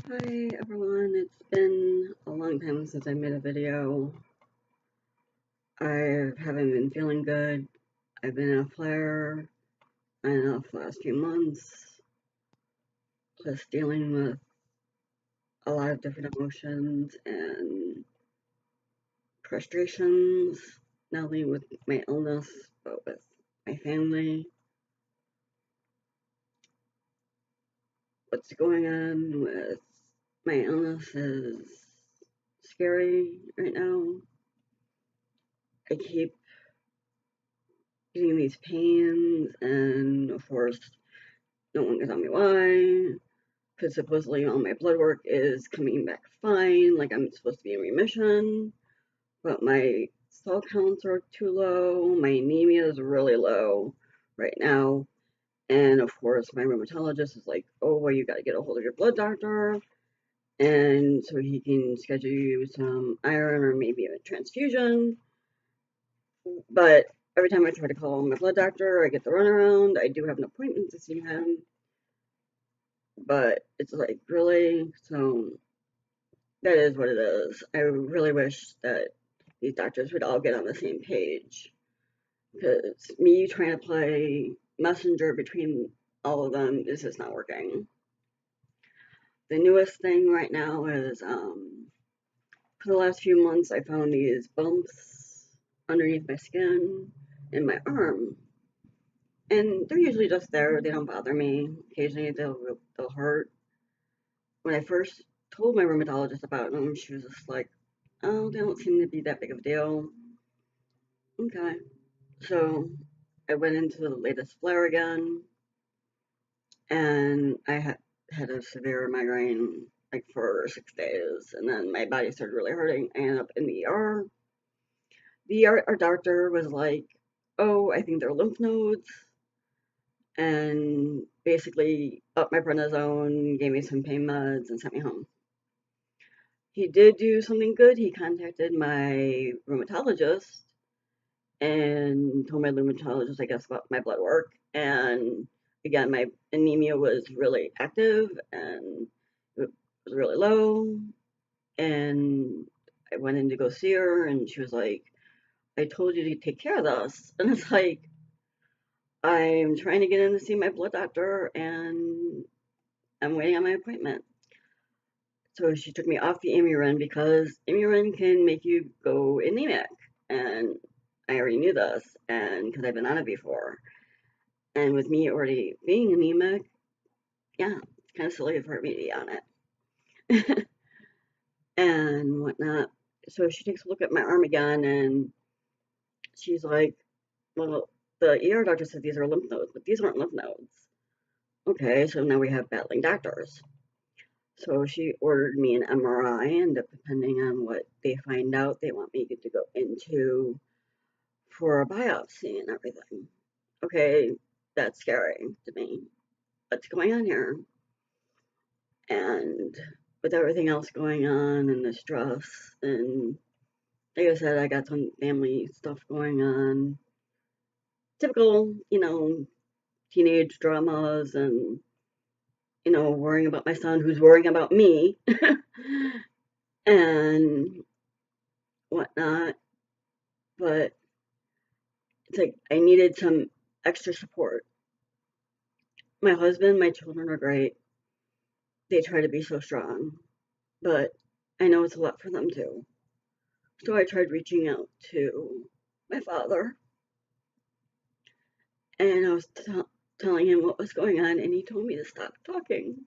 Hi everyone, it's been a long time since I made a video. I haven't been feeling good. I've been in a flare and the last few months, just dealing with a lot of different emotions and frustrations, not only with my illness, but with my family. What's going on with my illness is scary right now. I keep getting these pains, and of course, no one can tell me why, because supposedly all my blood work is coming back fine, like I'm supposed to be in remission, but my cell counts are too low, my anemia is really low right now, and of course my rheumatologist is like, oh, well, you gotta get a hold of your blood doctor, and so he can schedule you some iron or maybe a transfusion, but every time I try to call my blood doctor, I get the runaround. I do have an appointment to see him, but it's like, really? So that is what it is. I really wish that these doctors would all get on the same page, because me trying to play messenger between all of them is just not working. The newest thing right now is for the last few months I found these bumps underneath my skin in my arm, and they're usually just there. They don't bother me. Occasionally they'll hurt. When I first told my rheumatologist about them, she was just like, "Oh, they don't seem to be that big of a deal." Okay, so I went into the latest flare again, and I had a severe migraine like for 6 days, and then my body started really hurting. I ended up in the ER. Our doctor was like, "Oh, I think they're lymph nodes," and basically upped my prednisone, gave me some pain meds, and sent me home. He did do something good. He contacted my rheumatologist and told my rheumatologist, I guess, about my blood work. And again, my anemia was really active and it was really low. And I went in to go see her, and she was like, I told you to take care of this. And it's like, I'm trying to get in to see my blood doctor, and I'm waiting on my appointment. So she took me off the Imurin because Imurin can make you go anemic. And I already knew this, and because I've been on it before. And with me already being anemic, yeah, it's kind of silly for me to be on it and whatnot. So she takes a look at my arm again, and she's like, well, the ER doctor said these are lymph nodes, but these aren't lymph nodes. Okay, so now we have battling doctors. So she ordered me an MRI, and depending on what they find out, they want me to go into for a biopsy and everything. Okay, that's scary to me. What's going on here? And with everything else going on and the stress, and like I said, I got some family stuff going on. Typical, teenage dramas and, worrying about my son who's worrying about me and whatnot. But it's like I needed some extra support. My husband, my children are great. They try to be so strong, but I know it's a lot for them too. So I tried reaching out to my father, and I was telling him what was going on, and he told me to stop talking.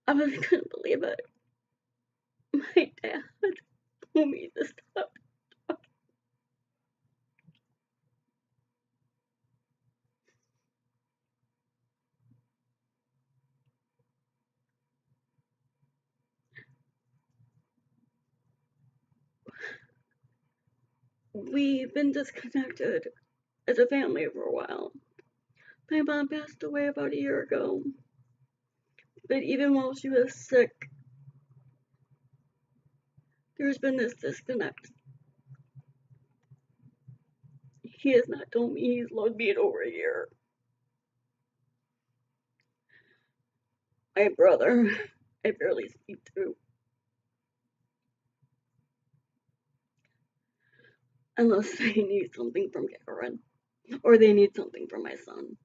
I was couldn't believe it. My dad told me to stop talking. We've been disconnected as a family for a while. My mom passed away about a year ago, but even while she was sick, there's been this disconnect. He has not told me he's loved me in over a year. My brother, I barely speak to, unless they need something from Karen, or they need something from my son.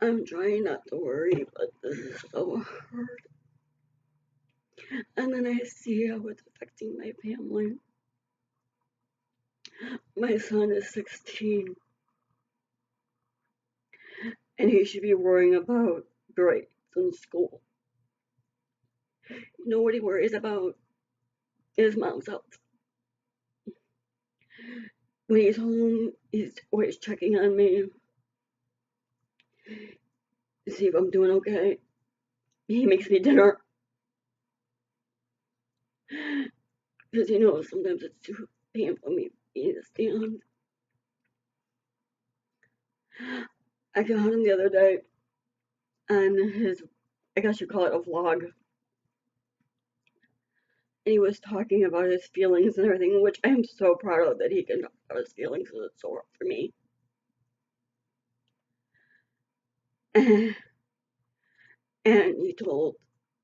I'm trying not to worry, but this is so hard. And then I see how it's affecting my family. My son is 16, and he should be worrying about grades in school. You know what he worries about? His mom's health. When he's home, he's always checking on me to see if I'm doing okay. He makes me dinner because he knows sometimes it's too painful for me to stand. I got him the other day on his, I guess you call it a vlog, and he was talking about his feelings and everything, which I'm so proud of that he can talk about his feelings because it's so hard for me. And he told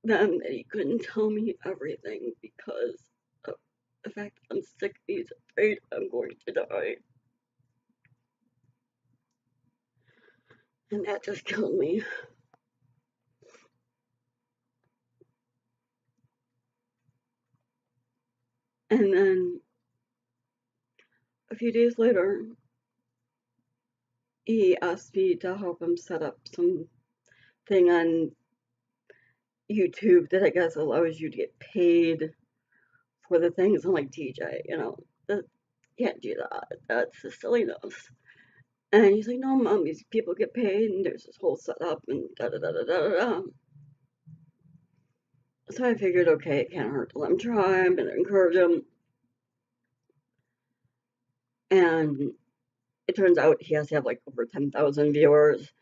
them that he couldn't tell me everything because of the fact that I'm sick. He's afraid I'm going to die. And that just killed me. And then a few days later, he asked me to help him set up some thing on YouTube that I guess allows you to get paid for the things. I'm like, TJ, that can't do that. That's the silliness. And he's like, no, mom, these people get paid, and there's this whole setup, and da da da da da da. So I figured, okay, it can't hurt to let him try. I'm gonna encourage him. And it turns out he has to have like over 10,000 viewers,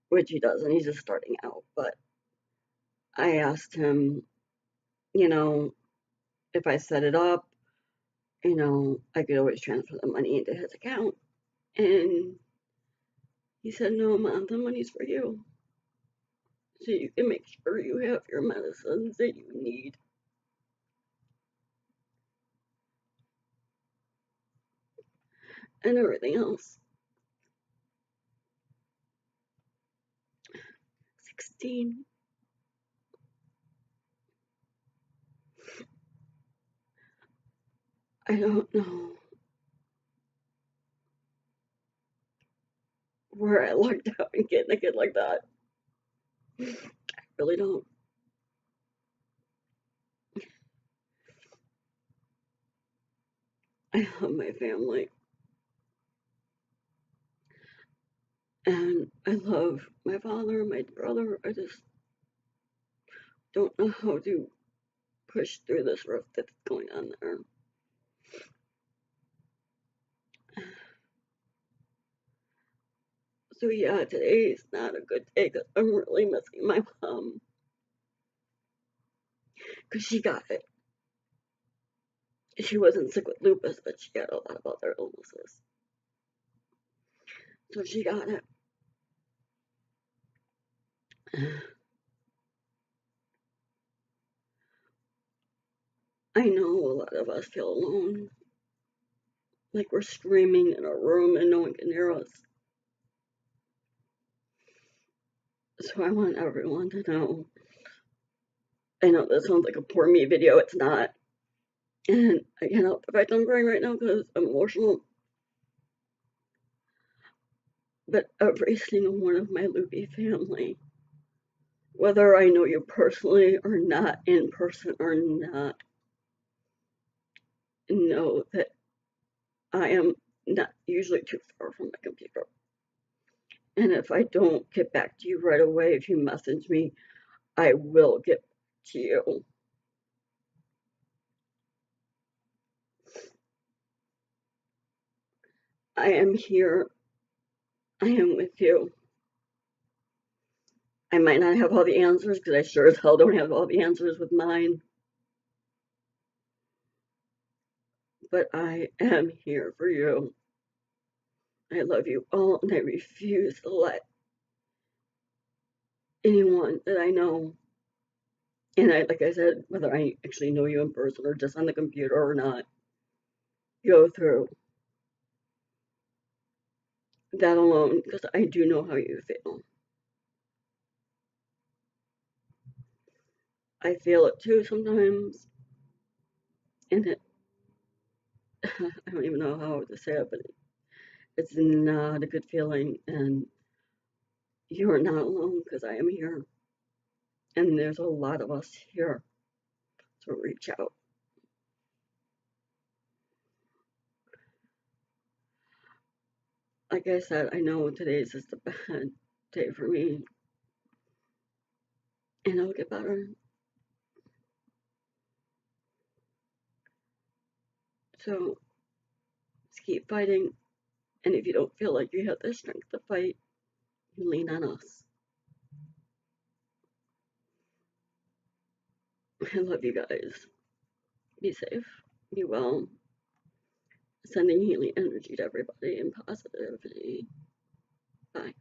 which he does, and he's just starting out. But I asked him, you know, if I set it up, I could always transfer the money into his account. And he said, no, mom, the money's for you. So you can make sure you have your medicines that you need. And everything else. 16. I don't know where I lucked out and getting a kid like that. I really don't. I love my family. And I love my father, my brother. I just don't know how to push through this rift that's going on there. So yeah, today is not a good day because I'm really missing my mom because she got it. She wasn't sick with lupus, but she had a lot of other illnesses. So she got it. I know a lot of us feel alone, like we're screaming in a room and no one can hear us. So I want everyone to know. I know this sounds like a poor me video, it's not. And I can't help the fact I'm crying right now because I'm emotional. But every single one of my loopy family, whether I know you personally or not, in person or not, know that I am not usually too far from my computer. And if I don't get back to you right away, if you message me, I will get to you. I am here. I am with you. I might not have all the answers because I sure as hell don't have all the answers with mine, but I am here for you. I love you all, and I refuse to let anyone that I know, and like I said, whether I actually know you in person or just on the computer or not, go through that alone because I do know how you feel. I feel it too sometimes, and I don't even know how to say it, but it's not a good feeling, and you are not alone because I am here, and there's a lot of us here, so reach out. Like I said, I know today's just a bad day for me, and it'll get better. So just keep fighting, and if you don't feel like you have the strength to fight, you lean on us. I love you guys. Be safe. Be well. Sending healing energy to everybody and positivity. Bye.